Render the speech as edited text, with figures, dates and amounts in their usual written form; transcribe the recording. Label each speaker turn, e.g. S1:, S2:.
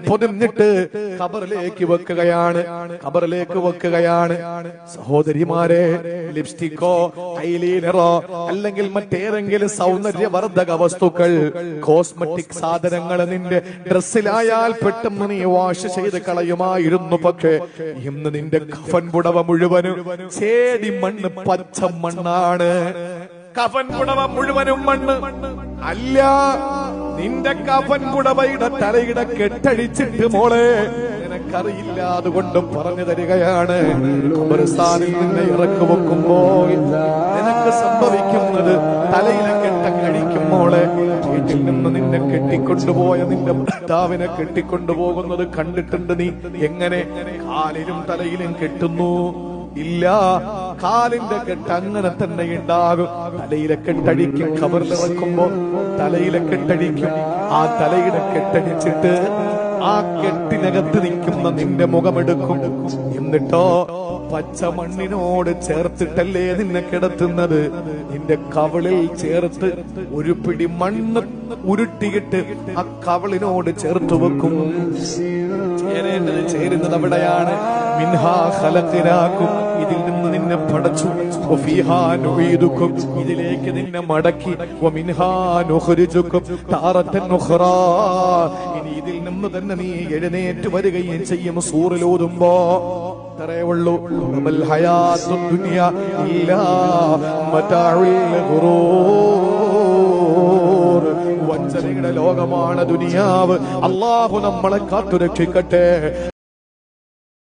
S1: പൊതിഞ്ഞിട്ട് ഖബറിലേക്ക് വെക്കുകയാണ്. സഹോദരിമാരെ, ലിപ്സ്റ്റിക്കോ ഐലൈനറോ അല്ലെങ്കിൽ മറ്റേതെങ്കിലും സൗന്ദര്യവർദ്ധക വസ്തുക്കൾ, കോസ്മെറ്റിക് സാധനങ്ങൾ നിന്റെ ഡ്രസ്സിലായാൽ പെട്ടെന്ന് നീ വാഷ് ചെയ്ത് കളയുമായിരുന്നു. പക്ഷേ ഇന്ന് നിന്റെ കഫൻ പുടവ മുഴുവനും ചേടി മണ്ണ്, പച്ച മണ്ണാണ്. കഫൻ പുടവ മുഴുവനും മണ്ണ് അല്ല, നിന്റെ കഫൻ പുടവയുടെ തലയുടെ കെട്ടഴിച്ചിട്ട് മോളെ നിനക്കറിയില്ല. അതുകൊണ്ട് പറഞ്ഞു തരികയാണ്, ഖബർസ്ഥാനിൽ നിന്നെ ഇറക്കി വെക്കുമ്പോൾ നിനക്ക് സംഭവിക്കുന്നത് തലയിലെ കെട്ട കഴിക്കും മോളെ. വീട്ടിൽ നിന്ന് നിന്നെ കെട്ടിക്കൊണ്ടുപോയ നിന്റെ ഭർത്താവിനെ കെട്ടിക്കൊണ്ടുപോകുന്നത് കണ്ടിട്ടുണ്ട് നീ? എങ്ങനെ കാലിലും തലയിലും കെട്ടുന്നു? ഇല്ല, കാലിന്റെ കെട്ട് അങ്ങനെ തന്നെ ഉണ്ടാകും. തലയിലെ കെട്ടടിക്കും. ഖബറിലിറക്കുമ്പോ തലയിലെ കെട്ടടിക്കും. ആ തലയുടെ കെട്ടടിച്ചിട്ട് ആ കെട്ടിനകത്ത് നിൽക്കുന്ന നിന്റെ മുഖമെടുക്കും. എന്നിട്ടോ പച്ച മണ്ണിനോട് ചേർത്തിട്ടല്ലേ നിന്നെ കിടത്തുന്നത്. നിന്റെ കവിളിൽ ചേർത്ത് ഒരു പിടി മണ്ണ് ഉരുട്ടിയിട്ട് ആ കവിളിനോട് ചേർത്ത് വെക്കും. ചേരുന്നത് അവിടെയാണ്. മിൻഹാ ഖലഖനാകും, ഇതിൽ നിന്ന് നിന്നെ പടച്ചു. വഫീഹാ നുഈദുകും, ഇതിലേക്ക് നിന്നെ മടക്കി. വമിൻഹാ നുഖ്രിജുകും താറത്തൻ ഉഖ്റാ, ഇനി ഇതിൽ നിന്ന് തന്നെ നീ എഴുന്നേറ്റ് വരികയും ചെയ്യും. സൂറിലോതുമ്പോ അത്രേ ഉള്ളൂ. വമൽ ഹയാത്തു ദുനിയ ഇല്ലാ മതാഉൽ ഗുറൂർ, വഞ്ചനയുടെ ലോകമാണ് ദുനിയാവ്. അല്ലാഹു നമ്മളെ കാത്തുരക്ഷിക്കട്ടെ.